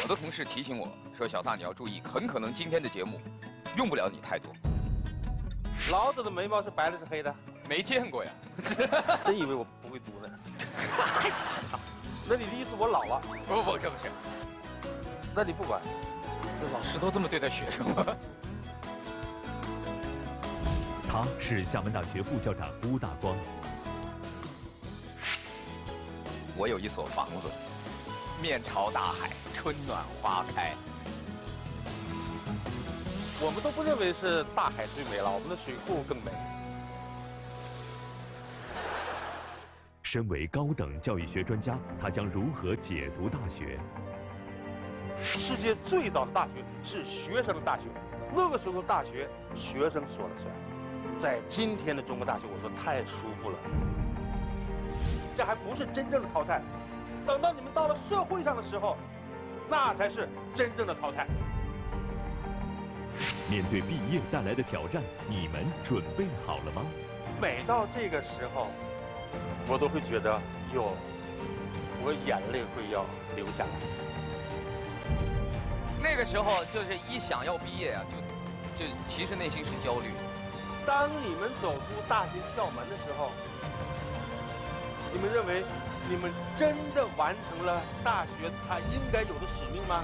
我的同事提醒我说：“小撒，你要注意，很可能今天的节目用不了你太多。”老子的眉毛是白的，是黑的？没见过呀，真以为我不会读呢？那你的意思我老了？不，这不是。那你不管，这老师都这么对待学生吗？他是厦门大学副校长邬大光。我有一所房子，面朝大海，春暖花开。我们都不认为是大海最美了，我们的水库更美。身为高等教育学专家，他将如何解读大学？世界最早的大学是学生的大学，那个时候大学学生说了算。在今天的中国大学，我说太舒服了。这还不是真正的淘汰，等到你们到了社会上的时候，那才是真正的淘汰。面对毕业带来的挑战，你们准备好了吗？每到这个时候，我都会觉得哟，我眼泪会要流下来。那个时候就是一想要毕业啊，就其实内心是焦虑。当你们走出大学校门的时候，你们认为你们真的完成了大学它应该有的使命吗？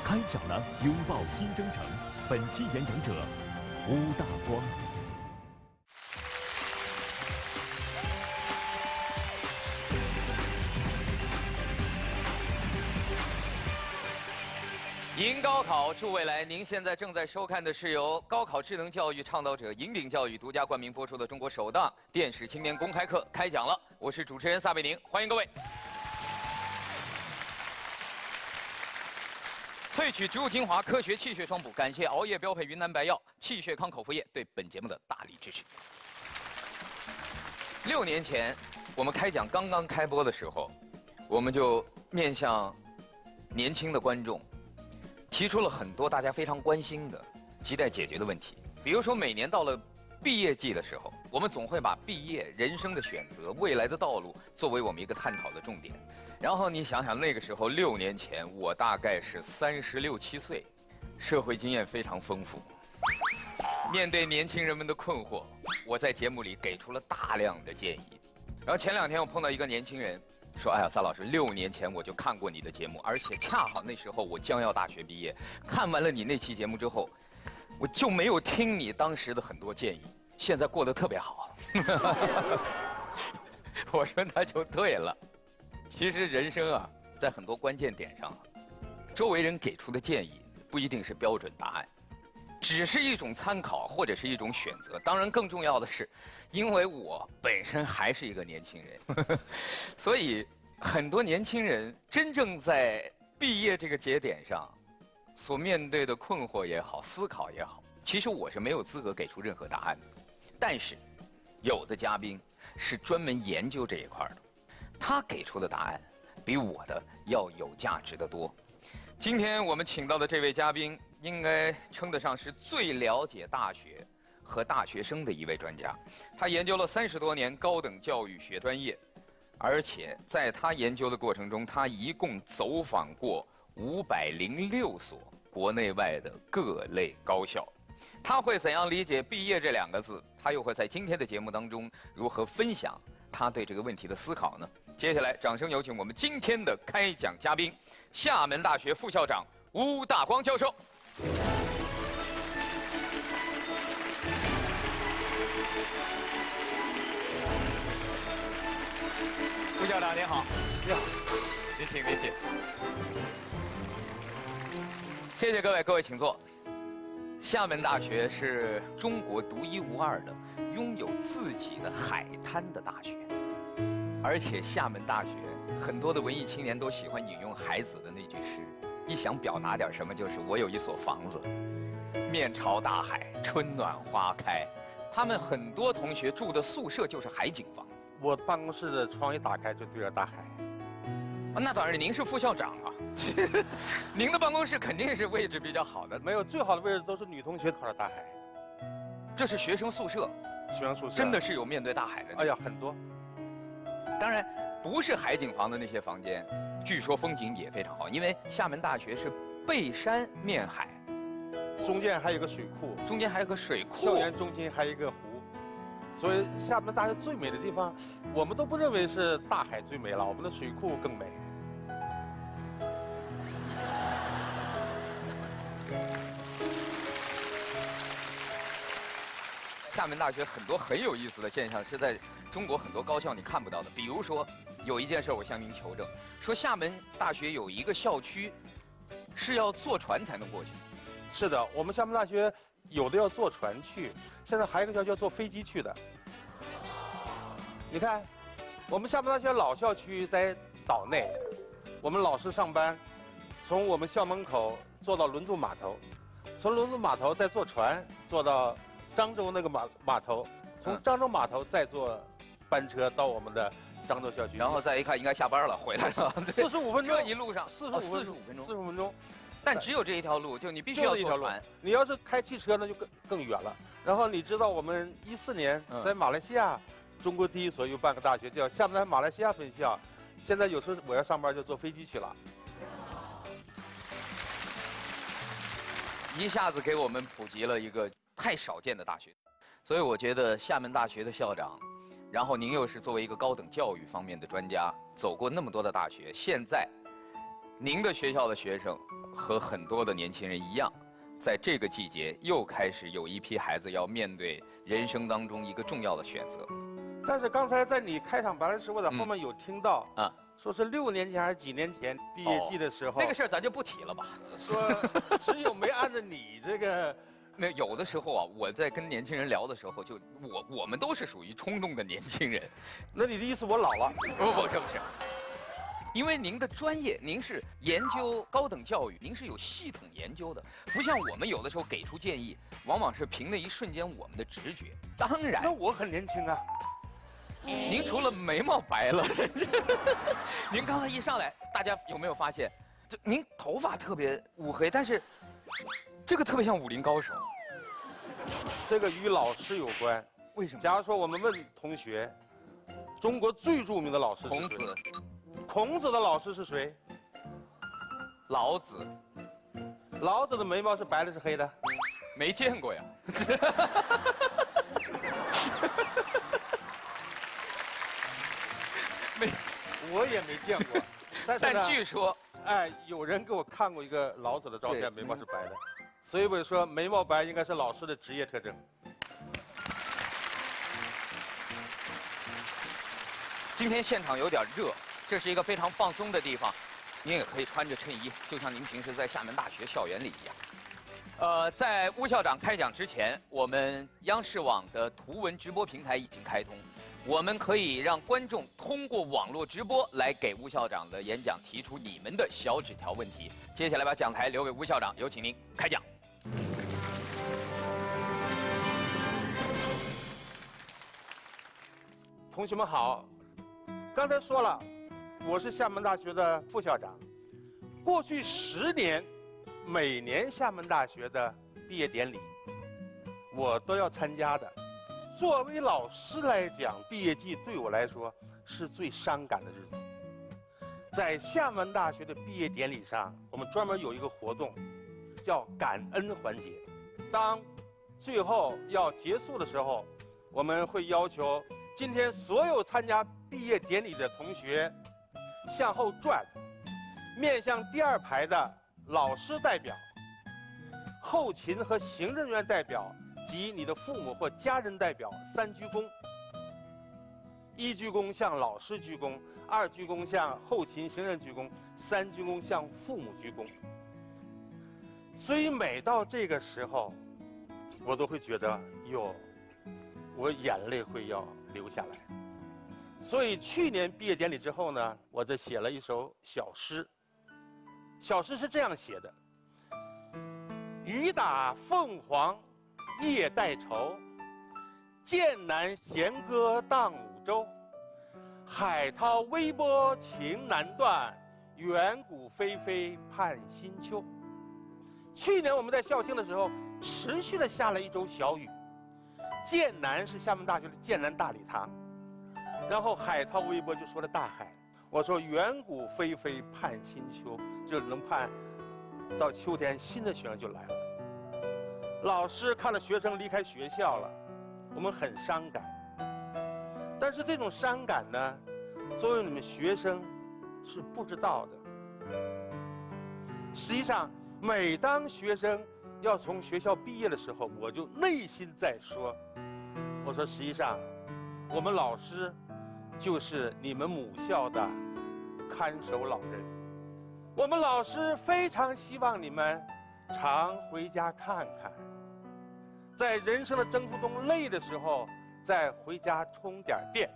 开讲了，拥抱新征程。本期演讲者邬大光。迎高考，祝未来！您现在正在收看的是由高考智能教育倡导者引领教育独家冠名播出的中国首档电视青年公开课开讲了。我是主持人撒贝宁，欢迎各位。萃取植物精华，科学气血双补。感谢熬夜标配云南白药、气血康口服液对本节目的大力支持。6年前，我们开讲刚刚开播的时候，我们就面向年轻的观众，提出了很多大家非常关心的、亟待解决的问题。比如说，每年到了毕业季的时候，我们总会把毕业、人生的选择、未来的道路作为我们一个探讨的重点。然后你想想，那个时候6年前，我大概是36、7岁，社会经验非常丰富。面对年轻人们的困惑，我在节目里给出了大量的建议。然后前2天我碰到一个年轻人，说：“哎呀，撒老师，6年前我就看过你的节目，而且恰好那时候我将要大学毕业。看完了你那期节目之后，我就没有听你当时的很多建议，现在过得特别好。”我说那就对了。其实人生啊，在很多关键点上，周围人给出的建议不一定是标准答案，只是一种参考或者是一种选择。当然，更重要的是，因为我本身还是一个年轻人，所以很多年轻人真正在毕业这个节点上所面对的困惑也好，思考也好，其实我是没有资格给出任何答案的。但是，有的嘉宾是专门研究这一块的，他给出的答案比我的要有价值得多。今天我们请到的这位嘉宾，应该称得上是最了解大学和大学生的一位专家。他研究了30多年高等教育学专业，而且在他研究的过程中，他一共走访过506所国内外的各类高校。他会怎样理解毕业这2个字？他又会在今天的节目当中如何分享他对这个问题的思考呢？接下来，掌声有请我们今天的开讲嘉宾，厦门大学副校长邬大光教授。邬校长您好。你好，您请，您请。谢谢各位，各位请坐。厦门大学是中国独一无二的拥有自己的海滩的大学，而且厦门大学很多的文艺青年都喜欢引用海子的那句诗，一想表达点什么，就是我有一所房子，面朝大海，春暖花开。他们很多同学住的宿舍就是海景房。我办公室的窗一打开就对着大海。那当然，您是副校长啊，您的办公室肯定是位置比较好的。没有，最好的位置都是女同学靠着大海。这是学生宿舍，学生宿舍真的是有面对大海的。哎呀，很多。当然，不是海景房的那些房间，据说风景也非常好，因为厦门大学是背山面海，中间还有个水库，中间还有个水库，校园中心还有一个湖，所以厦门大学最美的地方，我们都不认为是大海最美了，我们的水库更美。厦门大学很多很有意思的现象是在中国很多高校你看不到的，比如说有一件事我向您求证，说厦门大学有一个校区是要坐船才能过去。是的，我们厦门大学有的要坐船去，现在还有一个叫坐飞机去的。你看，我们厦门大学老校区在岛内，我们老师上班，从我们校门口坐到轮渡码头，从轮渡码头再坐船坐到漳州那个码头，从漳州码头再坐班车到我们的漳州校区，然后再一看应该下班了，回来了。45分钟，这一路上45分钟，45分钟。但只有这一条路，就你必须要坐船。你要是开汽车，那就更远了。然后你知道，我们14年在马来西亚，中国第一所有办个大学叫厦门大学马来西亚分校。现在有时候我要上班就坐飞机去了。一下子给我们普及了一个太少见的大学，所以我觉得厦门大学的校长，然后您又是作为一个高等教育方面的专家，走过那么多的大学，现在您的学校的学生和很多的年轻人一样，在这个季节又开始有一批孩子要面对人生当中一个重要的选择。但是刚才在你开场白的时候，我在后面有听到说是6年前还是几年前毕业季的时候，那个事儿咱就不提了吧。说只有没按照你这个，没有的时候啊，我在跟年轻人聊的时候，就我们都是属于冲动的年轻人。那你的意思我老了？不，这不是。因为您的专业，您是研究高等教育，您是有系统研究的，不像我们有的时候给出建议，往往是凭那一瞬间我们的直觉。当然，那我很年轻啊。您除了眉毛白了，您刚才一上来，大家有没有发现，就您头发特别乌黑，但是这个特别像武林高手。这个与老师有关。为什么？假如说我们问同学，中国最著名的老师是谁？孔子。孔子的老师是谁？老子。老子的眉毛是白的是黑的？没见过呀。没，我也没见过。但据说，哎，有人给我看过一个老子的照片，眉毛是白的，所以我说眉毛白应该是老师的职业特征。今天现场有点热，这是一个非常放松的地方，您也可以穿着衬衣，就像您平时在厦门大学校园里一样。在邬校长开讲之前，我们央视网的图文直播平台已经开通，我们可以让观众通过网络直播来给邬校长的演讲提出你们的小纸条问题。接下来把讲台留给邬校长，有请您开讲。同学们好，刚才说了，我是厦门大学的副校长。过去10年，每年厦门大学的毕业典礼，我都要参加的。作为老师来讲，毕业季对我来说是最伤感的日子。在厦门大学的毕业典礼上，我们专门有一个活动，叫感恩环节。当最后要结束的时候，我们会要求今天所有参加毕业典礼的同学向后转，面向第2排的老师代表、后勤和行政人员代表及你的父母或家人代表3鞠躬。1鞠躬向老师鞠躬，2鞠躬向后勤行政鞠躬，3鞠躬向父母鞠躬。所以每到这个时候，我都会觉得哟，我眼泪会要流下来。所以去年毕业典礼之后呢，我这写了一首小诗。小诗是这样写的：雨打凤凰夜带愁，剑南弦歌荡五洲。海涛微波情难断，远古霏霏盼新秋。去年我们在校庆的时候，持续的下了1周小雨。剑南是厦门大学的剑南大礼堂，然后海涛微波就说了大海，我说远古霏霏盼新秋，就能盼到秋天新的学生就来了。老师看了学生离开学校了，我们很伤感。但是这种伤感呢，作为你们学生是不知道的。实际上，每当学生要从学校毕业的时候，我就内心在说，我说实际上，我们老师就是你们母校的看守老人。我们老师非常希望你们常回家看看，在人生的征途中累的时候，再回家充点电。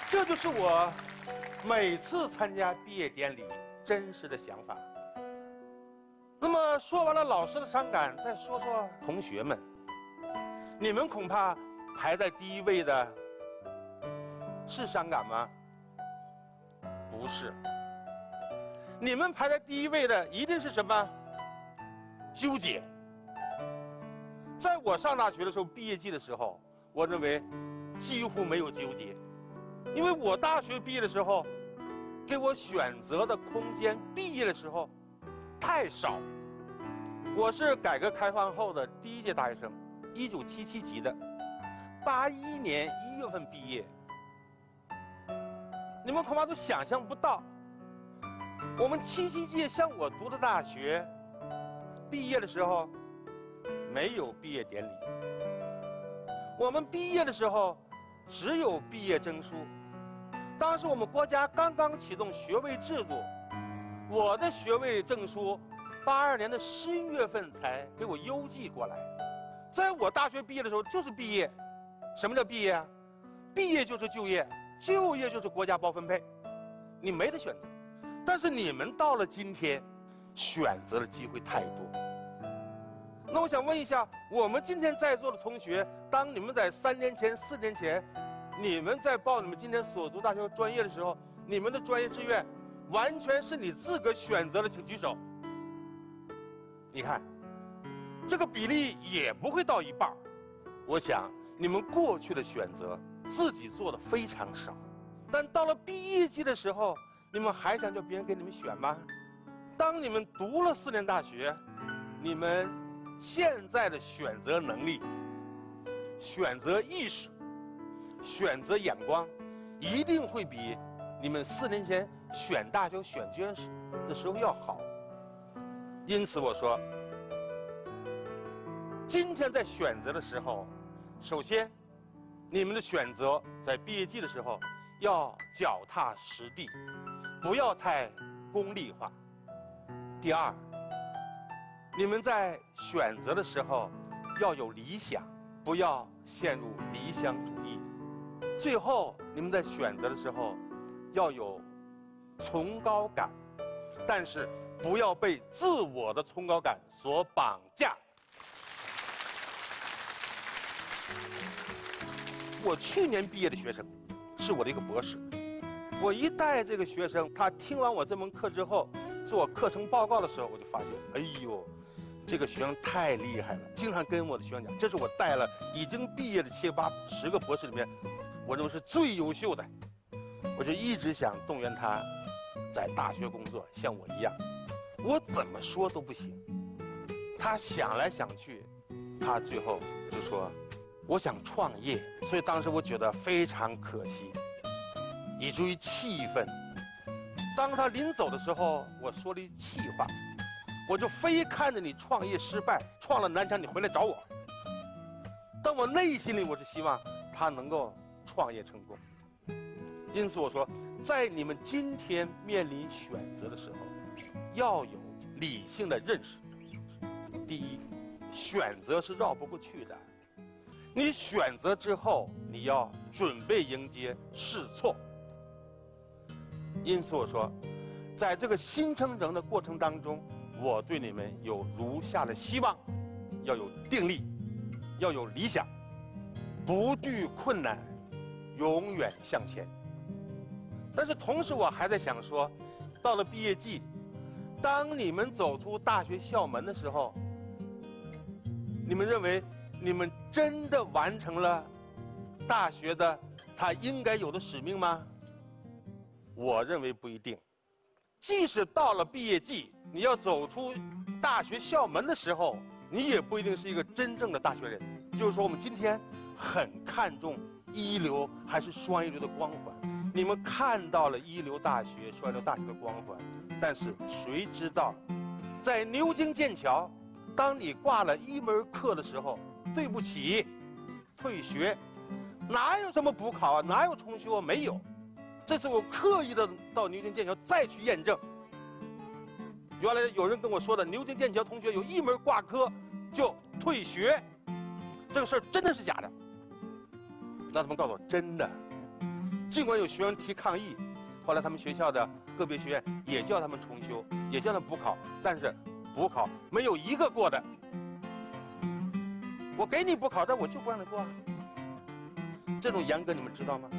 这就是我每次参加毕业典礼真实的想法。那么说完了老师的伤感，再说说同学们。你们恐怕排在第一位的是伤感吗？不是。你们排在第一位的一定是什么？纠结。在我上大学的时候，毕业季的时候，我认为几乎没有纠结，因为我大学毕业的时候，给我选择的空间，毕业的时候太少。我是改革开放后的第一届大学生，1977级的，81年1月份毕业。你们恐怕都想象不到，我们77届像我读的大学，毕业的时候没有毕业典礼。我们毕业的时候只有毕业证书。当时我们国家刚刚启动学位制度，我的学位证书82年的11月份才给我邮寄过来。在我大学毕业的时候就是毕业。什么叫毕业啊？毕业就是就业，就业就是国家包分配，你没得选择。但是你们到了今天，选择的机会太多。那我想问一下，我们今天在座的同学，当你们在3年前、4年前，你们在报你们今天所读大学专业的时候，你们的专业志愿完全是你自个选择的，请举手。你看，这个比例也不会到一半。我想你们过去的选择自己做的非常少，但到了毕业季的时候，你们还想叫别人给你们选吗？当你们读了4年大学，你们现在的选择能力、选择意识、选择眼光，一定会比你们4年前选大学、选志愿的时候要好。因此我说，今天在选择的时候，首先，你们的选择在毕业季的时候要脚踏实地，不要太功利化。第二，你们在选择的时候要有理想，不要陷入理想主义。最后，你们在选择的时候要有崇高感，但是不要被自我的崇高感所绑架。我去年毕业的学生，是我的一个博士。我一带这个学生，他听完我这门课之后，做课程报告的时候，我就发现，哎呦，这个学生太厉害了。经常跟我的学生讲，这是我带了已经毕业的7、8、10个博士里面，我认为是最优秀的。我就一直想动员他，在大学工作，像我一样。我怎么说都不行。他想来想去，他最后就说，我想创业。所以当时我觉得非常可惜，以至于气愤。当他临走的时候，我说了一气话，我就非看着你创业失败，撞了南墙，你回来找我。但我内心里我是希望他能够创业成功。因此我说，在你们今天面临选择的时候，要有理性的认识。第一，选择是绕不过去的。你选择之后，你要准备迎接试错。因此我说，在这个新征程的过程当中，我对你们有如下的希望：要有定力，要有理想，不惧困难，永远向前。但是同时我还在想说，到了毕业季，当你们走出大学校门的时候，你们认为你们真的完成了大学的它应该有的使命吗？我认为不一定。即使到了毕业季，你要走出大学校门的时候，你也不一定是一个真正的大学人。就是说，我们今天很看重一流还是双一流的光环。你们看到了一流大学、双一流大学的光环，但是谁知道，在牛津、剑桥，当你挂了一门课的时候，对不起，退学，哪有什么补考啊，哪有重修啊，没有。这是我刻意的到牛津、剑桥再去验证。原来有人跟我说的，牛津、剑桥同学有一门挂科就退学，这个事儿真的是假的？那他们告诉我真的。尽管有学生提抗议，后来他们学校的个别学院也叫他们重修，也叫他们补考，但是补考没有一个过的。我给你补考，但我就不让你过啊。这种严格你们知道吗？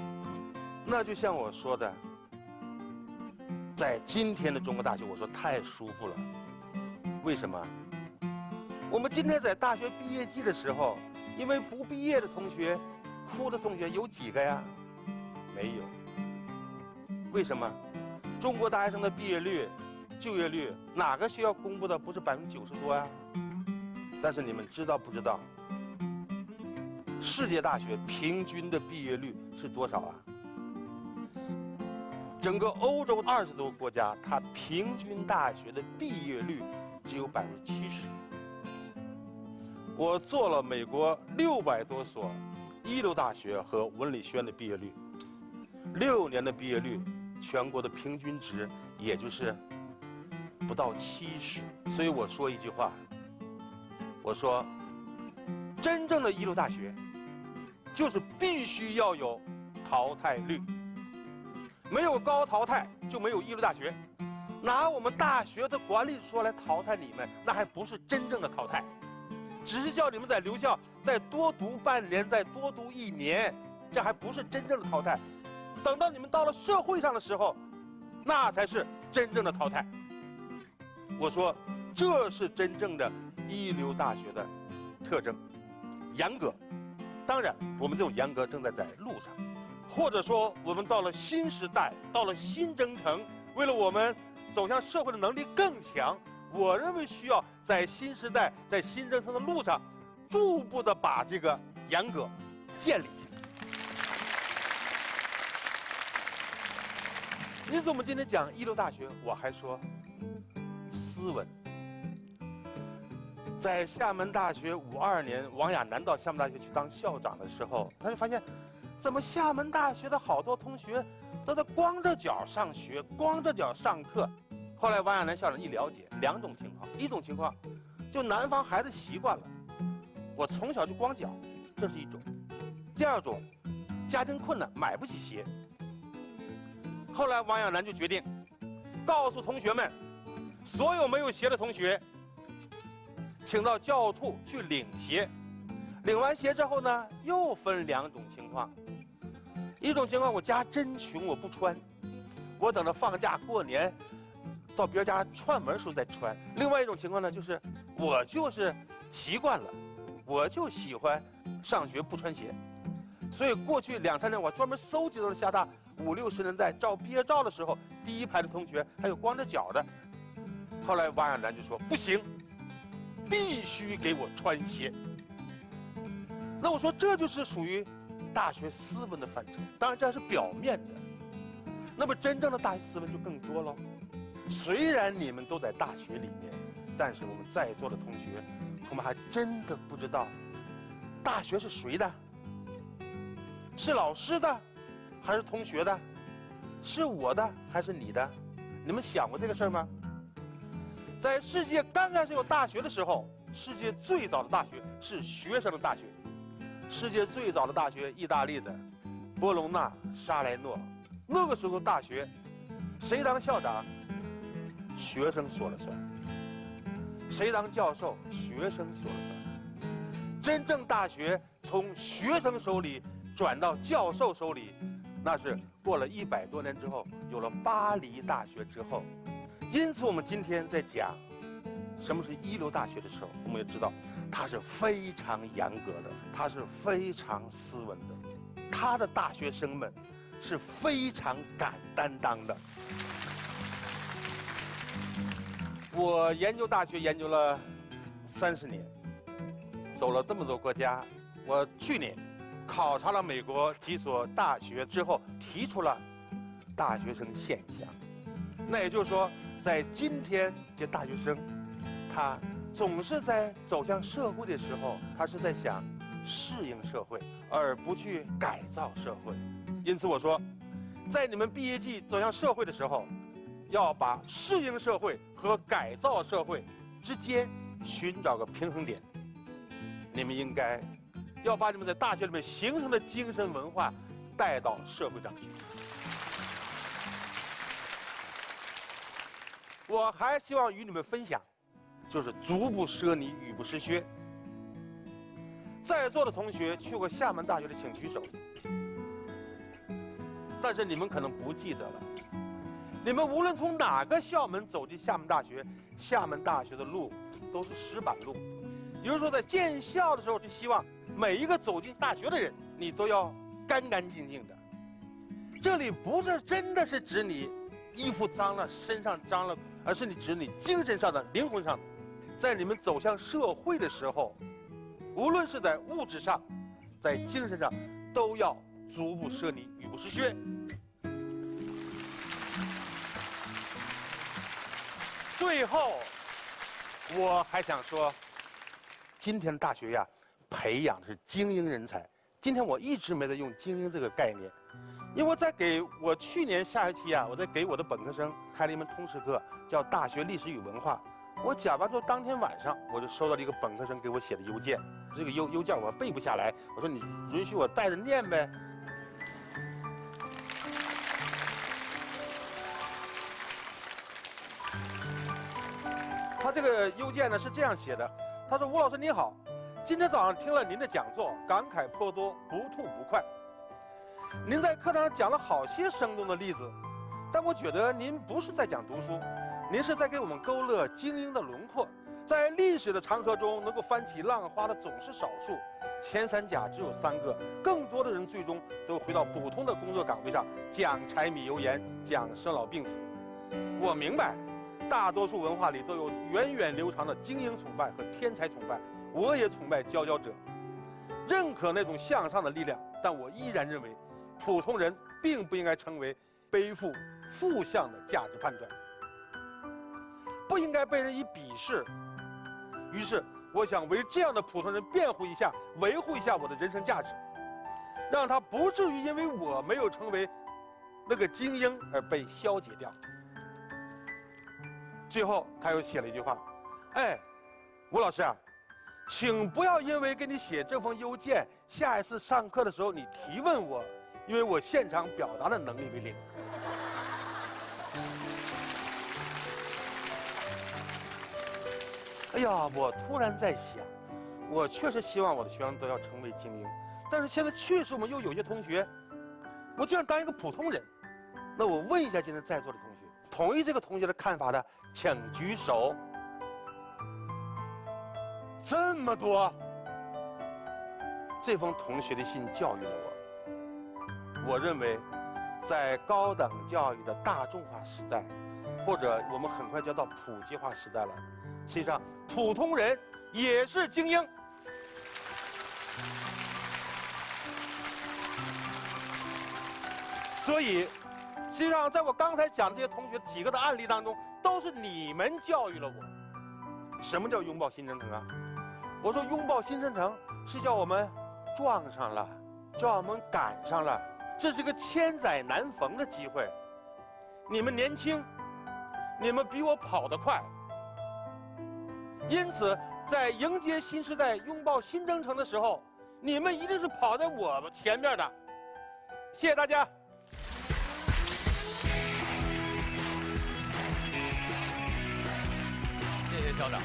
那就像我说的，在今天的中国大学，我说太舒服了。为什么？我们今天在大学毕业季的时候，因为不毕业的同学、哭的同学有几个呀？没有。为什么？中国大学生的毕业率、就业率，哪个学校公布的不是90%多呀？但是你们知道不知道？世界大学平均的毕业率是多少啊？整个欧洲20多个国家，它平均大学的毕业率只有70%。我做了美国600多所一流大学和文理学院的毕业率，6年的毕业率，全国的平均值也就是不到70%。所以我说一句话，我说，真正的一流大学，就是必须要有淘汰率。没有高淘汰就没有一流大学。拿我们大学的管理说来淘汰你们，那还不是真正的淘汰，只是叫你们在留校再多读半年，再多读1年，这还不是真正的淘汰。等到你们到了社会上的时候，那才是真正的淘汰。我说，这是真正的一流大学的特征，严格。当然，我们这种严格正在路上。或者说，我们到了新时代，到了新征程，为了我们走向社会的能力更强，我认为需要在新时代、在新征程的路上，逐步的把这个严格建立起来。因此，我们今天讲一流大学，我还说斯文。在厦门大学52年，王亚楠到厦门大学去当校长的时候，他就发现，怎么厦门大学的好多同学都在光着脚上学，光着脚上课。后来王亚楠校长一了解，2种情况，一种情况，就南方孩子习惯了，我从小就光脚，这是一种；第二种，家庭困难买不起鞋。后来王亚楠就决定，告诉同学们，所有没有鞋的同学，请到教务处去领鞋。领完鞋之后呢，又分2种情况。一种情况，我家真穷，我不穿，我等着放假过年，到别人家串门时候再穿。另外一种情况呢，就是我就是习惯了，我就喜欢上学不穿鞋。所以过去2、3年，我专门搜集到了厦大50、60年代照毕业照的时候，第一排的同学还有光着脚的。后来王亚楠就说不行，必须给我穿鞋。那我说这就是属于大学斯文的范畴，当然这还是表面的。那么真正的大学斯文就更多了。虽然你们都在大学里面，但是我们在座的同学，我们还真的不知道，大学是谁的？是老师的，还是同学的？是我的还是你的？你们想过这个事儿吗？在世界刚开始有大学的时候，世界最早的大学是学生的大学。世界最早的大学，意大利的波隆纳、沙莱诺，那个时候大学，谁当校长？学生说了算。谁当教授？学生说了算。真正大学从学生手里转到教授手里，那是过了100多年之后，有了巴黎大学之后。因此，我们今天在讲什么是一流大学的时候，我们也知道，它是非常严格的，它是非常斯文的，它的大学生们是非常敢担当的。我研究大学研究了30年，走了这么多国家。我去年考察了美国几所大学之后，提出了大学生现象。那也就是说，在今天这大学生，他总是在走向社会的时候，他是在想适应社会，而不去改造社会。因此我说，在你们毕业季走向社会的时候，要把适应社会和改造社会之间寻找个平衡点。你们应该要把你们在大学里面形成的精神文化带到社会上去。我还希望与你们分享，就是足不奢靡，语不失靴。在座的同学去过厦门大学的请举手，但是你们可能不记得了。你们无论从哪个校门走进厦门大学，厦门大学的路都是石板路。也就是说，在建校的时候，就希望每一个走进大学的人，你都要干干净净的。这里不是真的是指你衣服脏了、身上脏了，而是你指你精神上的、灵魂上的。在你们走向社会的时候，无论是在物质上，在精神上，都要足不奢靡，语不失靴。最后，我还想说，今天的大学呀，培养的是精英人才。今天我一直没在用精英这个概念，因为我去年下学期啊，我在给我的本科生开了一门通识课，叫大学历史与文化。我讲完之后，当天晚上我就收到了一个本科生给我写的邮件，这个邮件我背不下来，我说你允许我带着念呗。他这个邮件呢是这样写的，他说：“吴老师你好，今天早上听了您的讲座，感慨颇多，不吐不快。您在课堂上讲了好些生动的例子，但我觉得您不是在讲读书，您是在给我们勾勒精英的轮廓。在历史的长河中，能够翻起浪花的总是少数，前三甲只有3个，更多的人最终都回到普通的工作岗位上，讲柴米油盐，讲生老病死。我明白。”大多数文化里都有源远流长的精英崇拜和天才崇拜，我也崇拜佼佼者，认可那种向上的力量，但我依然认为，普通人并不应该成为背负负向的价值判断，不应该被人以鄙视。于是，我想为这样的普通人辩护一下，维护一下我的人生价值，让他不至于因为我没有成为那个精英而被消解掉。最后，他又写了一句话：“哎，吴老师啊，请不要因为给你写这封邮件，下一次上课的时候你提问我，因为我现场表达的能力为零。”哎呀，我突然在想，我确实希望我的学生都要成为精英，但是现在确实我们又有些同学，我就想当一个普通人。那我问一下今天在座的同学，同意这个同学的看法的，请举手。这么多，这封同学的信教育了我。我认为，在高等教育的大众化时代，或者我们很快就要到普及化时代了，实际上普通人也是精英。所以，实际上在我刚才讲这些同学几个的案例当中，都是你们教育了我。什么叫拥抱新征程啊？我说拥抱新征程是叫我们撞上了，叫我们赶上了，这是个千载难逢的机会。你们年轻，你们比我跑得快，因此在迎接新时代、拥抱新征程的时候，你们一定是跑在我们前面的。谢谢大家。谢谢校长，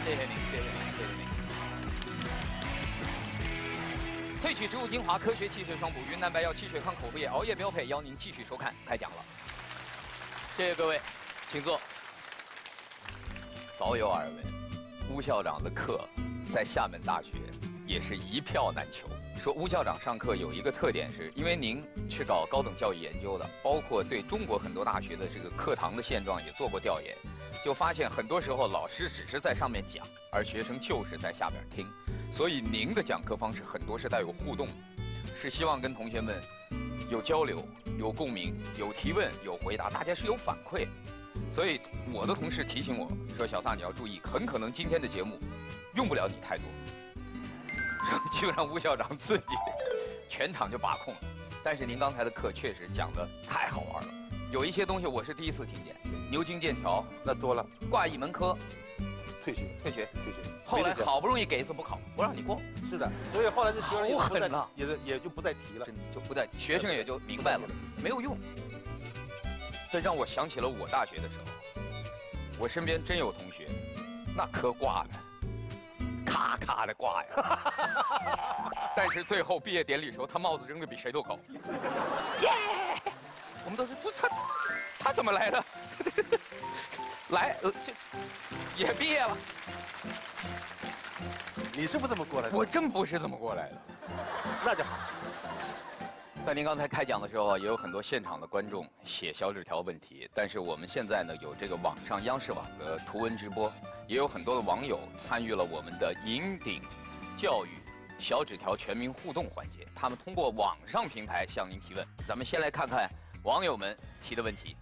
谢谢您，谢谢您，谢谢您。萃取植物精华，科学汽水双补，云南白药汽水抗口服液，熬夜标配，邀您继续收看。开讲了，谢谢各位，请坐。早有耳闻，邬校长的课在厦门大学也是一票难求。说邬校长上课有一个特点是，因为您是搞高等教育研究的，包括对中国很多大学的这个课堂的现状也做过调研，就发现很多时候老师只是在上面讲，而学生就是在下边听。所以您的讲课方式很多是带有互动，是希望跟同学们有交流、有共鸣、有提问、有回答，大家是有反馈。所以我的同事提醒我说：“小撒，你要注意，很可能今天的节目用不了你太多。”就让邬校长自己全场就把控了。但是您刚才的课确实讲得太好玩了，有一些东西我是第一次听见。牛津剑桥那多了，挂一门科，退学。后来好不容易给一次补考，不让你过。是的，所以后来这学生也好不再狠呐也就不再提了，真就不在，学生也就明白了，没有用。这让我想起了我大学的时候，我身边真有同学，那科挂的，咔咔的挂呀。但是最后毕业典礼时候，他帽子扔的比谁都高。耶！我们都是他怎么来的？来，这也毕业了。你是不是这么过来的？我真不是这么过来的。那就好。在您刚才开讲的时候啊，也有很多现场的观众写小纸条问题，但是我们现在呢有这个网上央视网的图文直播，也有很多的网友参与了我们的银鼎教育小纸条全民互动环节，他们通过网上平台向您提问。咱们先来看看网友们提的问题。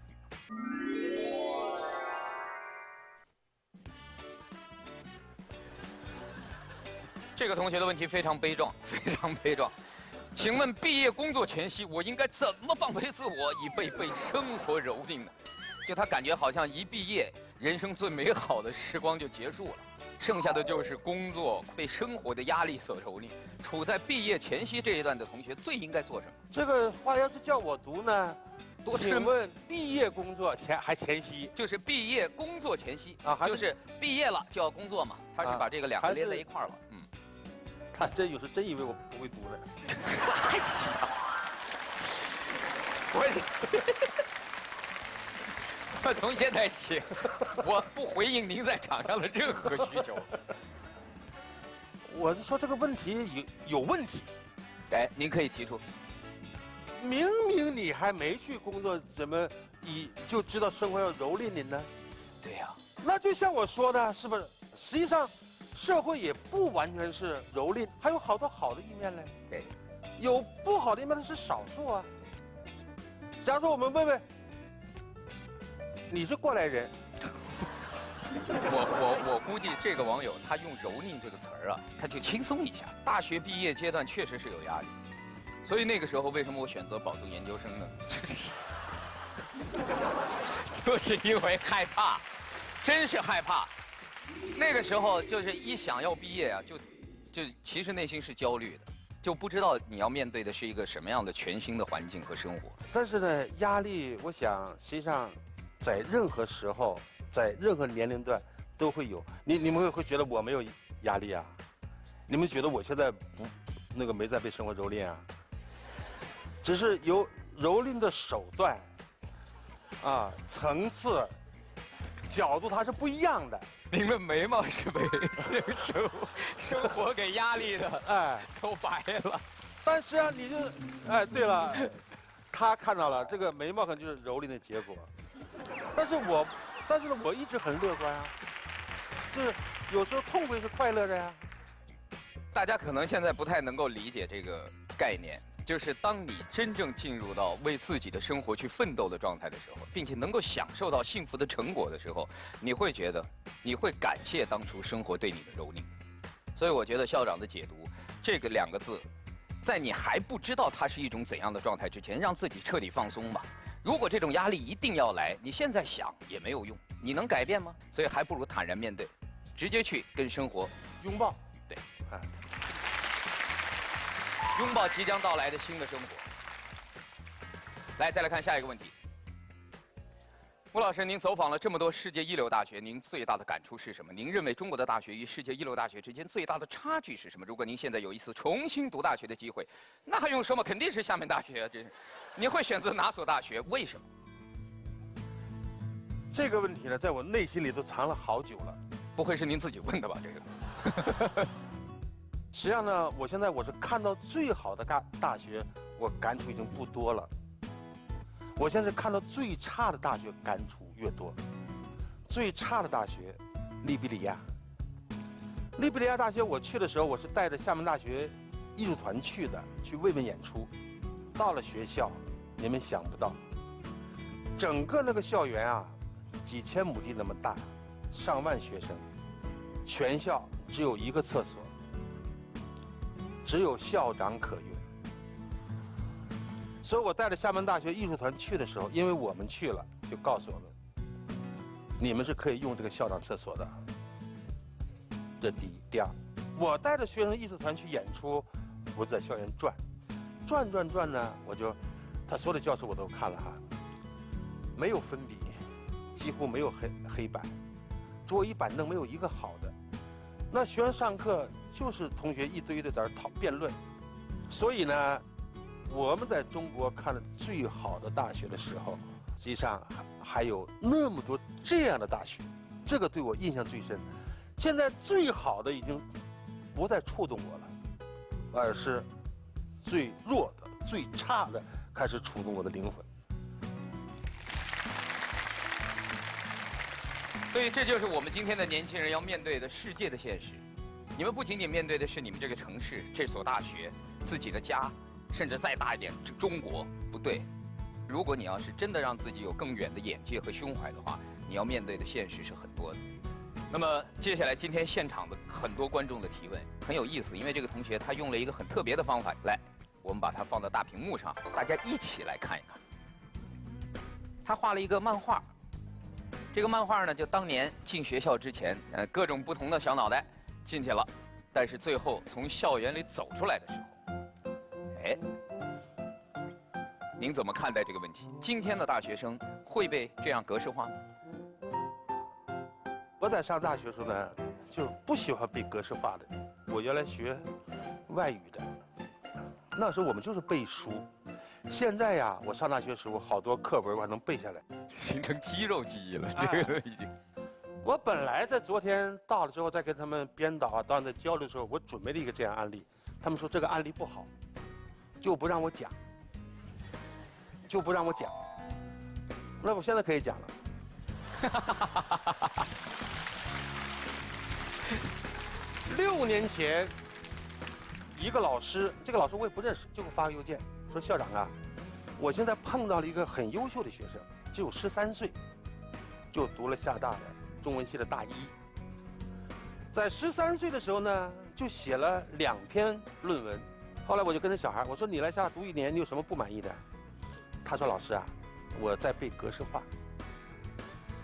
这个同学的问题非常悲壮，非常悲壮。请问毕业工作前夕，我应该怎么放飞自我，以被生活蹂躏呢？就他感觉好像一毕业，人生最美好的时光就结束了，剩下的就是工作，被生活的压力所蹂躏。处在毕业前夕这一段的同学，最应该做什么？这个话要是叫我读呢，多请问毕业工作前夕，就是毕业工作前夕啊，就是毕业了就要工作嘛。他是把这个两个连在一块儿了。嗯，他真有时真以为我不会读呢。哎呀，我从现在起，我不回应您在场上的任何需求。我是说这个问题有问题。哎，您可以提出。明明你还没去工作，怎么就知道生活要蹂躏你呢？对呀，那就像我说的，是不是？实际上，社会也不完全是蹂躏，还有好多好的一面嘞。对，有不好的一面的是少数啊。假如说我们问问，你是过来人，我估计这个网友他用蹂躏这个词儿啊，他就轻松一下。大学毕业阶段确实是有压力，所以那个时候为什么我选择保送研究生呢？就是因为害怕，真是害怕。那个时候就是一想要毕业啊，就其实内心是焦虑的，就不知道你要面对的是一个什么样的全新的环境和生活。但是呢，压力，我想实际上在任何时候，在任何年龄段都会有。你们会觉得我没有压力啊？你们觉得我现在没在被生活蹂躏啊？只是有蹂躏的手段，啊，层次、角度它是不一样的。您的眉毛是被生活给压力的，哎，都白了。但是啊，你就，哎，对了，他看到了这个眉毛可能就是蹂躏的结果。但是呢，我一直很乐观啊，就是有时候痛苦也是快乐的呀。大家可能现在不太能够理解这个概念，就是当你真正进入到为自己的生活去奋斗的状态的时候，并且能够享受到幸福的成果的时候，你会觉得，你会感谢当初生活对你的蹂躏。所以我觉得校长的解读，这个2个字，在你还不知道它是一种怎样的状态之前，让自己彻底放松吧。如果这种压力一定要来，你现在想也没有用，你能改变吗？所以还不如坦然面对，直接去跟生活拥抱。对，拥抱即将到来的新的生活。来，再来看下一个问题。吴老师，您走访了这么多世界一流大学，您最大的感触是什么？您认为中国的大学与世界一流大学之间最大的差距是什么？如果您现在有一次重新读大学的机会，那还用说吗？肯定是厦门大学啊！这是，您会选择哪所大学？为什么？这个问题呢，在我内心里都藏了好久了。不会是您自己问的吧？这个。实际上呢，我现在是看到最好的大学，我感触已经不多了。我现在看到最差的大学，感触越多。最差的大学，利比里亚。利比里亚大学我去的时候，我是带着厦门大学艺术团去的，去慰问演出。到了学校，你们想不到，整个那个校园啊，几千亩地那么大，上万学生，全校只有一个厕所，只有校长可用。所以我带着厦门大学艺术团去的时候，因为我们去了，就告诉我们，你们是可以用这个校长厕所的。这第一。第二，我带着学生艺术团去演出，我在校园转呢，他所有的教室我都看了哈，没有粉笔，几乎没有黑板，桌椅板凳没有一个好的。那学生上课就是同学一堆的在这辩论，所以呢，我们在中国看的最好的大学的时候，实际上还有那么多这样的大学，这个对我印象最深。现在最好的已经不再触动我了，而是最弱的、最差的开始触动我的灵魂。所以这就是我们今天的年轻人要面对的世界的现实。你们不仅仅面对的是你们这个城市、这所大学、自己的家，甚至再大一点中国。不对，如果你要是真的让自己有更远的眼界和胸怀的话，你要面对的现实是很多的。那么接下来今天现场的很多观众的提问很有意思，因为这个同学他用了一个很特别的方法。来，我们把它放到大屏幕上，大家一起来看一看。他画了一个漫画，这个漫画呢，就当年进学校之前，各种不同的小脑袋进去了，但是最后从校园里走出来的时候，哎，您怎么看待这个问题？今天的大学生会被这样格式化吗？我在上大学的时候呢，就不喜欢被格式化的。我原来学外语的，那时候我们就是背书。现在呀，我上大学的时候，好多课文我还能背下来，形成肌肉记忆了。这个已经。我本来在昨天到了之后，再跟他们编导啊，当然在交流的时候，我准备了一个这样案例，他们说这个案例不好，就不让我讲，那我现在可以讲了。6年前，一个老师，这个老师我也不认识，就给我发个邮件说：“校长啊，我现在碰到了一个很优秀的学生，只有13岁，就读了厦大的中文系的大一。在13岁的时候呢，就写了2篇论文。后来我就跟那小孩我说：你来厦大读1年，你有什么不满意的？他说：老师啊，我在背格式化。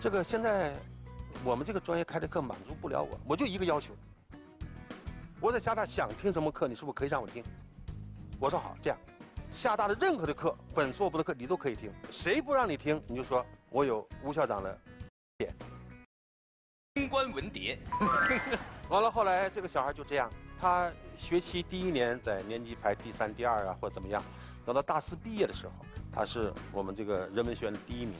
这个现在我们这个专业开的课满足不了我，我就一个要求。”我在厦大想听什么课，你是不是可以让我听？我说好，这样，厦大的任何的课，本硕博的课你都可以听，谁不让你听，你就说我有吴校长的点。清官文牒。完了，后来这个小孩就这样，他学期第1年在年级排第3、第2啊，或者怎么样，等到大4毕业的时候，他是我们这个人文学院的第1名。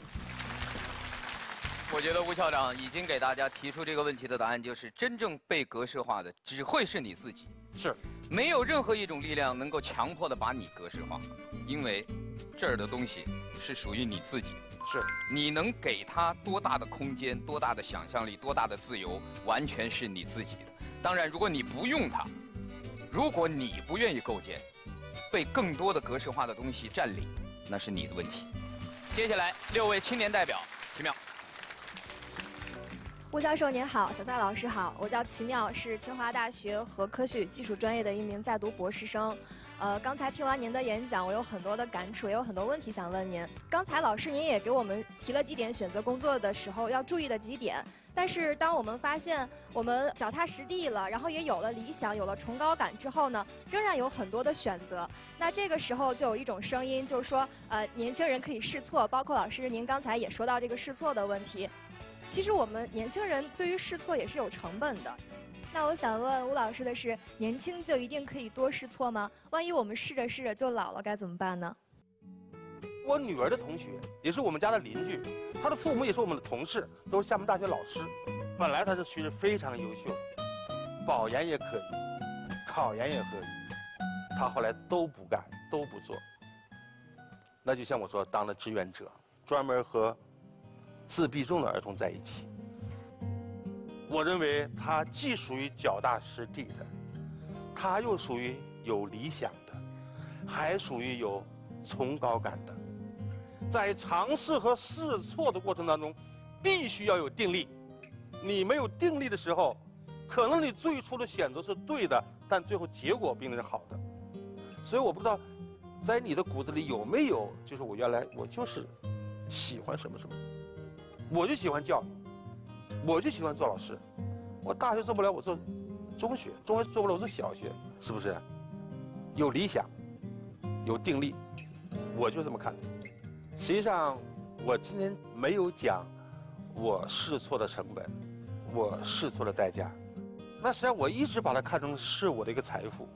我觉得吴校长已经给大家提出这个问题的答案，就是真正被格式化的只会是你自己，是，没有任何一种力量能够强迫的把你格式化，因为这儿的东西是属于你自己的，是你能给他多大的空间、多大的想象力、多大的自由，完全是你自己的。当然，如果你不用它，如果你不愿意构建，被更多的格式化的东西占领，那是你的问题。接下来6位青年代表，奇妙。吴教授您好，小蔡老师好，我叫齐妙，是清华大学核科学与技术专业的一名在读博士生。刚才听完您的演讲，我有很多的感触，也有很多问题想问您。刚才老师您也给我们提了几点选择工作的时候要注意的几点，但是当我们发现我们脚踏实地了，然后也有了理想，有了崇高感之后呢，仍然有很多的选择。那这个时候就有一种声音，就是说，年轻人可以试错，包括老师您刚才也说到这个试错的问题。其实我们年轻人对于试错也是有成本的。那我想问吴老师的是，年轻就一定可以多试错吗？万一我们试着试着就老了，该怎么办呢？我女儿的同学，也是我们家的邻居，她的父母也是我们的同事，都是厦门大学老师。本来她是学习非常优秀，保研也可以，考研也可以，她后来都不干，都不做。那就像我说，当了志愿者，专门和自闭症的儿童在一起。我认为她既属于脚踏实地的，她又属于有理想的，还属于有崇高感的。在尝试和试错的过程当中，必须要有定力。你没有定力的时候，可能你最初的选择是对的，但最后结果并不是好的。所以我不知道，在你的骨子里有没有，就是我原来我就是喜欢什么什么，我就喜欢教育，我就喜欢做老师。我大学做不了，我做中学，中学做不了，我做小学，是不是？有理想，有定力，我就这么看的。实际上，我今天没有讲我试错的成本，我试错的代价。那实际上我一直把它看成是我的一个财富。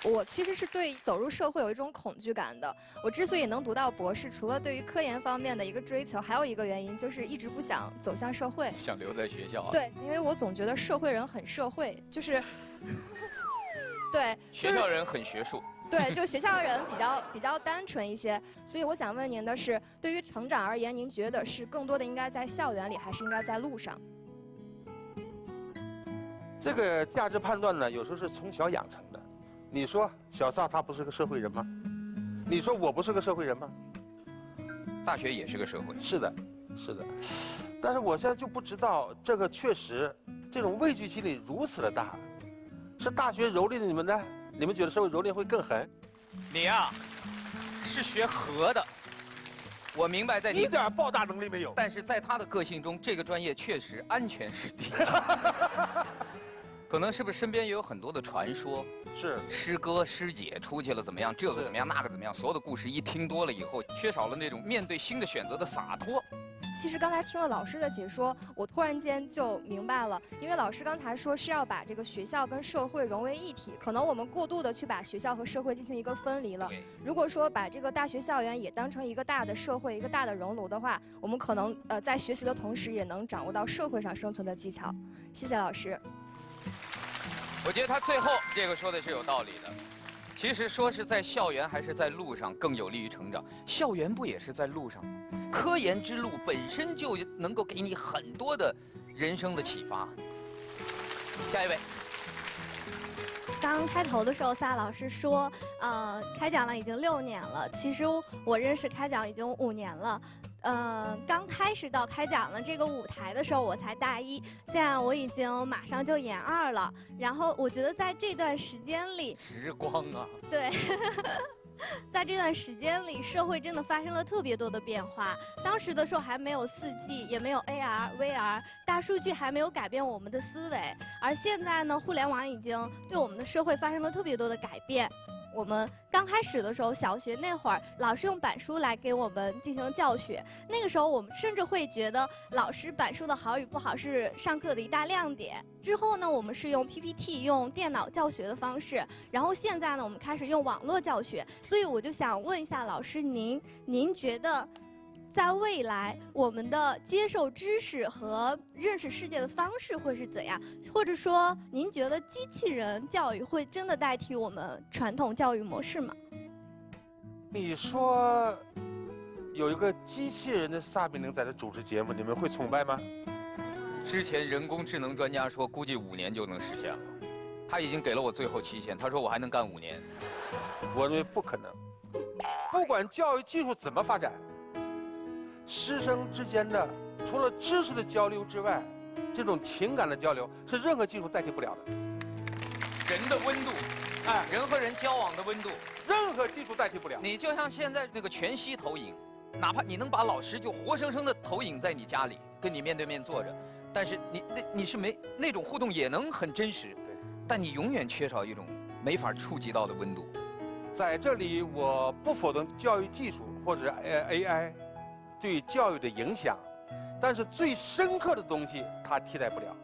我其实是对走入社会有一种恐惧感的。我之所以能读到博士，除了对于科研方面的一个追求，还有一个原因就是一直不想走向社会，想留在学校啊。对，因为我总觉得社会人很社会，就是对，学校人很学术。对，就学校人比较单纯一些，所以我想问您的是，对于成长而言，您觉得是更多的应该在校园里，还是应该在路上？这个价值判断呢，有时候是从小养成的。你说小撒他不是个社会人吗？你说我不是个社会人吗？大学也是个社会。是的，是的。但是我现在就不知道，这个确实这种畏惧心理如此的大，是大学蹂躏的你们呢？你们觉得社会蹂躏会更狠？你呀，是学和的。我明白，在你一点爆炸能力没有。但是在他的个性中，这个专业确实安全是第一。可能是不是身边也有很多的传说？是师哥师姐出去了怎么样？这个怎么样？那个怎么样？所有的故事一听多了以后，缺少了那种面对新的选择的洒脱。其实刚才听了老师的解说，我突然间就明白了，因为老师刚才说是要把这个学校跟社会融为一体，可能我们过度的去把学校和社会进行一个分离了。如果说把这个大学校园也当成一个大的社会、一个大的熔炉的话，我们可能在学习的同时也能掌握到社会上生存的技巧。谢谢老师。我觉得他最后这个说的是有道理的。其实说是在校园还是在路上更有利于成长，校园不也是在路上？科研之路本身就能够给你很多的人生的启发。下一位。刚开头的时候，撒老师说，开讲了已经6年了。其实我认识开讲已经5年了。刚开始到开讲了这个舞台的时候，我才大1，现在我已经马上就研2了。然后我觉得在这段时间里，时光啊，对。在这段时间里，社会真的发生了特别多的变化。当时的时候还没有4G，也没有 AR、VR， 大数据还没有改变我们的思维。而现在呢，互联网已经对我们的社会发生了特别多的改变。我们刚开始的时候，小学那会儿，老师用板书来给我们进行教学。那个时候，我们甚至会觉得老师板书的好与不好是上课的一大亮点。之后呢，我们是用 PPT 用电脑教学的方式。然后现在呢，我们开始用网络教学。所以我就想问一下老师，您觉得，在未来我们的接受知识和认识世界的方式会是怎样？或者说，您觉得机器人教育会真的代替我们传统教育模式吗？你说有一个机器人的撒贝宁在这主持节目，你们会崇拜吗？之前人工智能专家说，估计5年就能实现了。他已经给了我最后期限，他说我还能干5年。我认为不可能。不管教育技术怎么发展，师生之间的除了知识的交流之外，这种情感的交流是任何技术代替不了的。人的温度，人和人交往的温度，任何技术代替不了。你就像现在那个全息投影，哪怕你能把老师就活生生的投影在你家里，跟你面对面坐着，但是你是没那种互动也能很真实，对，但你永远缺少一种没法触及到的温度。在这里，我不否定教育技术或者 AI 对教育的影响，但是最深刻的东西它替代不了。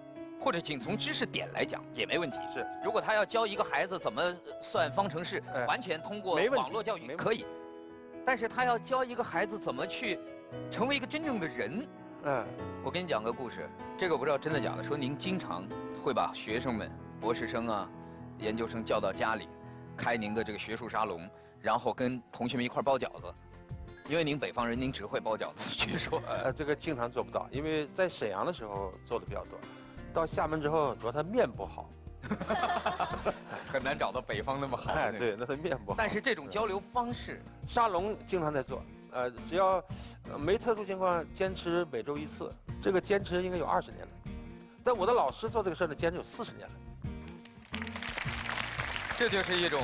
或者仅从知识点来讲也没问题。是，如果他要教一个孩子怎么算方程式，完全通过没问题网络教育可以。但是他要教一个孩子怎么去成为一个真正的人。我跟你讲个故事，这个不知道真的假的。说您经常会把学生们、博士生啊、研究生叫到家里，开您的这个学术沙龙，然后跟同学们一块包饺子。因为您北方人，您只会包饺子，据说。这个经常做不到，因为在沈阳的时候做的比较多，到厦门之后主要它面不好，很难找到北方那么好。对，那它面不好。但是这种交流方式，沙龙经常在做，只要没特殊情况，坚持每周1次，这个坚持应该有20年了。但我的老师做这个事儿呢，坚持有40年了。这就是一种。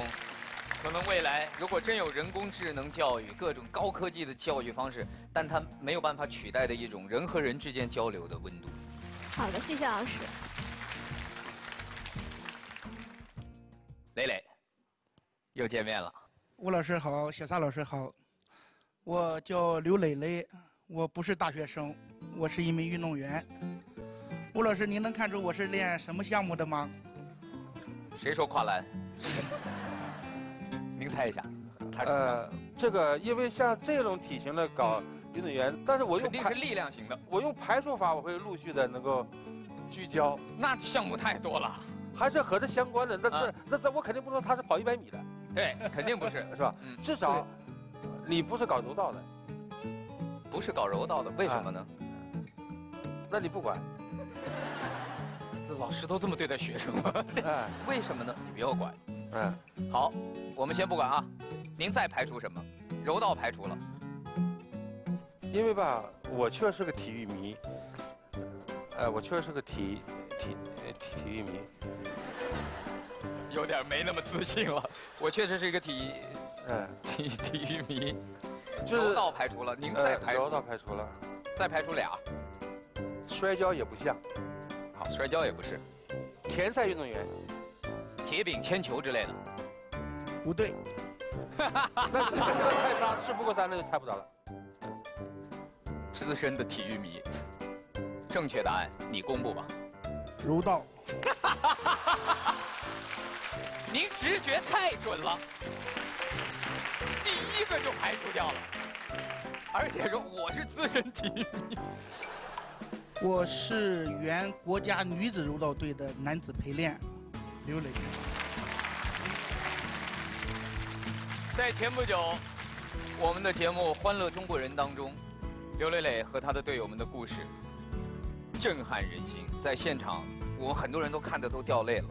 可能未来如果真有人工智能教育、各种高科技的教育方式，但它没有办法取代的一种人和人之间交流的温度。好的，谢谢老师。磊磊，又见面了。吴老师好，小撒老师好，我叫刘磊磊，我不是大学生，我是一名运动员。吴老师，您能看出我是练什么项目的吗？谁说跨栏？您猜一下，这个因为像这种体型的搞运动员，但是我用肯定是力量型的。我用排除法，我会陆续的能够聚焦。那项目太多了，还是和这相关的。那我肯定不能说他是跑100米的。对，肯定不是，是吧？至少你不是搞柔道的，不是搞柔道的，为什么呢？那你不管。老师都这么对待学生吗？为什么呢？你不要管。好，我们先不管啊。您再排除什么？柔道排除了。因为吧，我确实是个体育迷。我确实是个体育迷。有点没那么自信了。我确实是一个体育迷。柔道排除了，您再排除。柔道排除了。再排除俩。摔跤也不像。好，摔跤也不是。田赛运动员。铁饼、铅球之类的，不对。那猜仨，事不过三，那就猜不着了。资深的体育迷，正确答案你公布吧。柔道。您直觉太准了，第一个就排除掉了，而且说我是资深体育迷。我是原国家女子柔道队的男子陪练。刘磊，在前不久，我们的节目《欢乐中国人》当中，刘磊磊和他的队友们的故事震撼人心，在现场我们很多人都看得都掉泪了。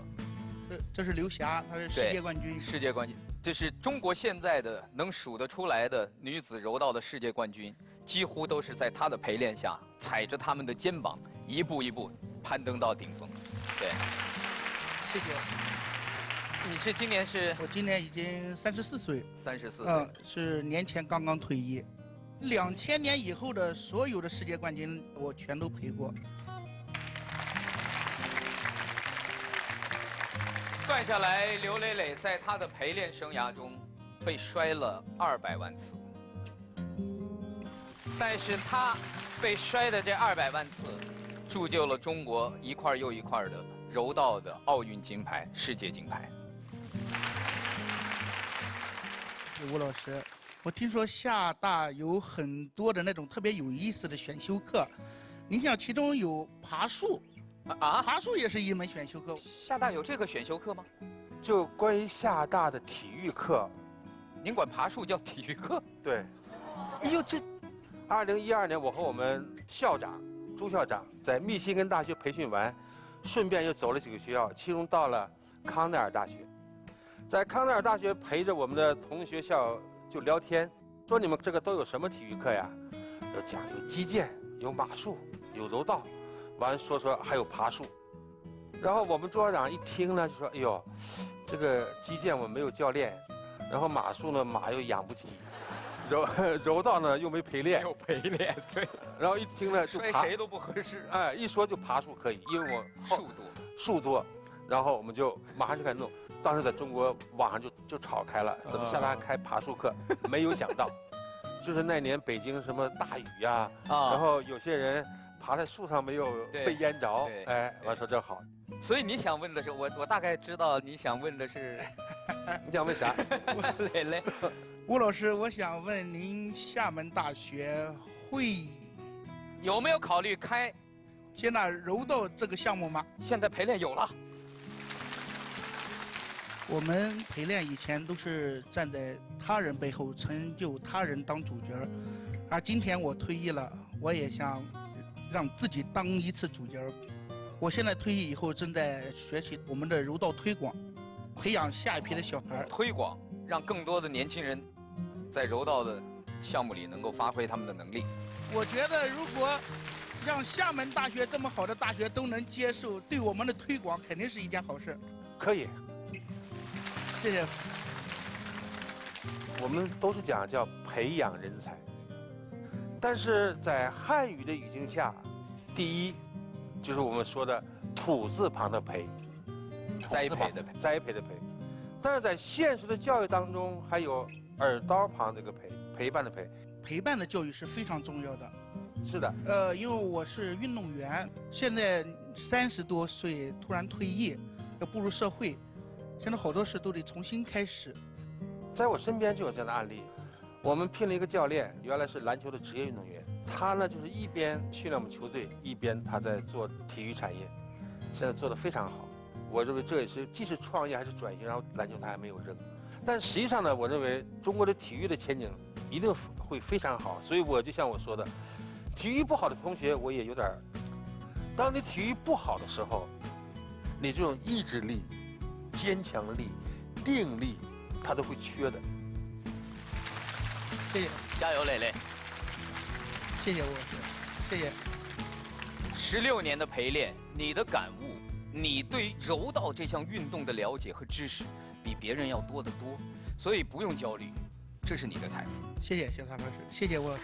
这是刘霞，她是世界冠军。世界冠军，这是中国现在的能数得出来的女子柔道的世界冠军，几乎都是在她的陪练下，踩着他们的肩膀，一步一步攀登到顶峰。对。谢谢。你是今年是？我今年已经34岁。34岁。是年前刚刚退役。2000年以后的所有的世界冠军，我全都陪过。算下来，刘磊磊在他的陪练生涯中被摔了200万次，但是他被摔的这200万次，铸就了中国一块又一块的柔道的奥运金牌、世界金牌。吴老师，我听说厦大有很多的那种特别有意思的选修课，您像其中有爬树，爬树也是一门选修课。厦大有这个选修课吗？就关于厦大的体育课，您管爬树叫体育课？对。哎呦，这2012年我和我们校长朱校长在密歇根大学培训完，顺便又走了几个学校，其中到了康奈尔大学。在康奈尔大学陪着我们的同学校就聊天，说你们这个都有什么体育课呀？有讲有击剑，有马术，有柔道，完说还有爬树。然后我们朱校长一听呢，就说：“哎呦，这个击剑我没有教练，然后马术呢马又养不起，柔道呢又没陪练，没有陪练，对。然后一听呢就摔谁都不合适。哎，一说就爬树可以，因为我树多，然后我们就马上就开始弄。当时在中国网上就吵开了，怎么厦大开爬树课？没有想到，就是那年北京什么大雨呀，然后有些人爬在树上没有被淹着。哎，我说这好。所以你想问的是，我大概知道你想问的是，你想问啥？磊磊，吴老师，我想问您，厦门大学会有没有考虑接纳柔道这个项目吗？现在陪练有了。我们陪练以前都是站在他人背后成就他人当主角，而今天我退役了，我也想让自己当一次主角。我现在退役以后，正在学习我们的柔道推广，培养下一批的小孩。推广，让更多的年轻人在柔道的项目里能够发挥他们的能力。我觉得，如果让厦门大学这么好的大学都能接受，对我们的推广肯定是一件好事。可以，谢谢。我们都是讲叫培养人才，但是在汉语的语境下，第一就是我们说的土字旁的培，栽培的培，栽培的培。但是在现实的教育当中，还有耳刀旁这个培，陪伴的陪。陪伴的教育是非常重要的。是的。因为我是运动员，现在30多岁突然退役，要步入社会，现在好多事都得重新开始。在我身边就有这样的案例，我们聘了一个教练，原来是篮球的职业运动员，他呢就是一边训练我们球队，一边他在做体育产业，现在做得非常好。我认为这也是既是创业还是转型，然后篮球他还没有扔。但实际上呢，我认为中国的体育的前景一定会非常好，所以我就像我说的，体育不好的同学我也有点，当你体育不好的时候，你这种意志力、坚强力、定力，他都会缺的。谢谢，加油，磊磊！谢谢吴老师，谢谢。16年的陪练，你的感悟，你对柔道这项运动的了解和知识，比别人要多得多，所以不用焦虑，这是你的财富。谢谢小曹老师，谢谢吴老师。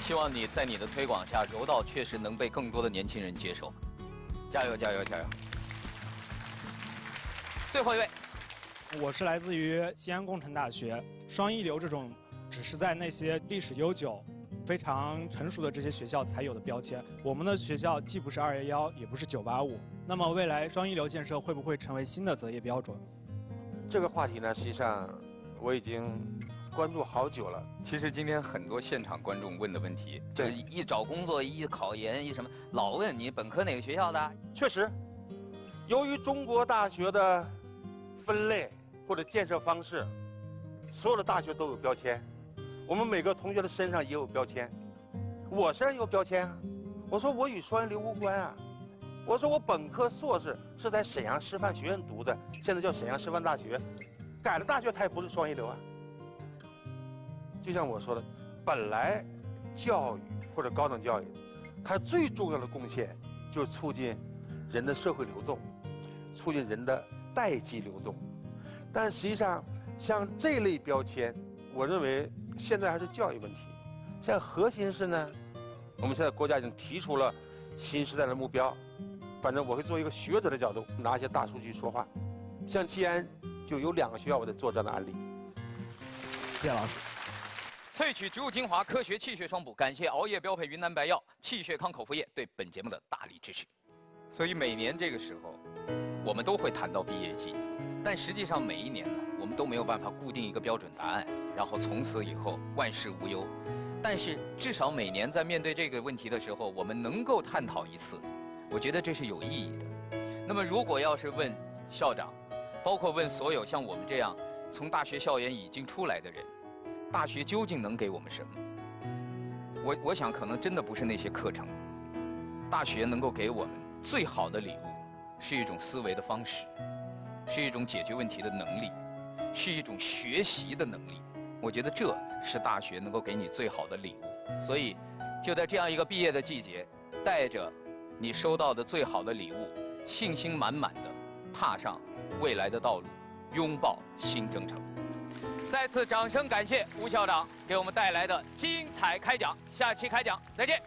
希望你在你的推广下，柔道确实能被更多的年轻人接受。加油，加油，加油！最后一位。我是来自于西安工程大学，双一流这种只是在那些历史悠久、非常成熟的这些学校才有的标签。我们的学校既不是211，也不是985。那么未来双一流建设会不会成为新的择业标准？这个话题呢，实际上我已经关注好久了。其实今天很多现场观众问的问题，就是一找工作、一考研、一什么，老问你本科哪个学校的。确实，由于中国大学的分类或者建设方式，所有的大学都有标签，我们每个同学的身上也有标签，我身上也有标签啊。我说我与双一流无关啊，我说我本科硕士是在沈阳师范学院读的，现在叫沈阳师范大学，改了大学它也不是双一流啊。就像我说的，本来教育或者高等教育，它最重要的贡献就是促进人的社会流动，促进人的代际流动。但实际上，像这类标签，我认为现在还是教育问题。像核心是呢，我们现在国家已经提出了新时代的目标。反正我会做一个学者的角度，拿一些大数据说话。像西安就有2个学校，我在做这样的案例。谢谢老师。萃取植物精华，科学气血双补。感谢熬夜标配云南白药、气血康口服液对本节目的大力支持。所以每年这个时候，我们都会谈到毕业季。但实际上，每一年呢，我们都没有办法固定一个标准答案，然后从此以后万事无忧。但是至少每年在面对这个问题的时候，我们能够探讨一次，我觉得这是有意义的。那么，如果要是问校长，包括问所有像我们这样从大学校园已经出来的人，大学究竟能给我们什么？我想可能真的不是那些课程，大学能够给我们最好的礼物，是一种思维的方式。是一种解决问题的能力，是一种学习的能力。我觉得这是大学能够给你最好的礼物。所以，就在这样一个毕业的季节，带着你收到的最好的礼物，信心满满的踏上未来的道路，拥抱新征程。再次掌声感谢吴校长给我们带来的精彩开讲，下期开讲再见。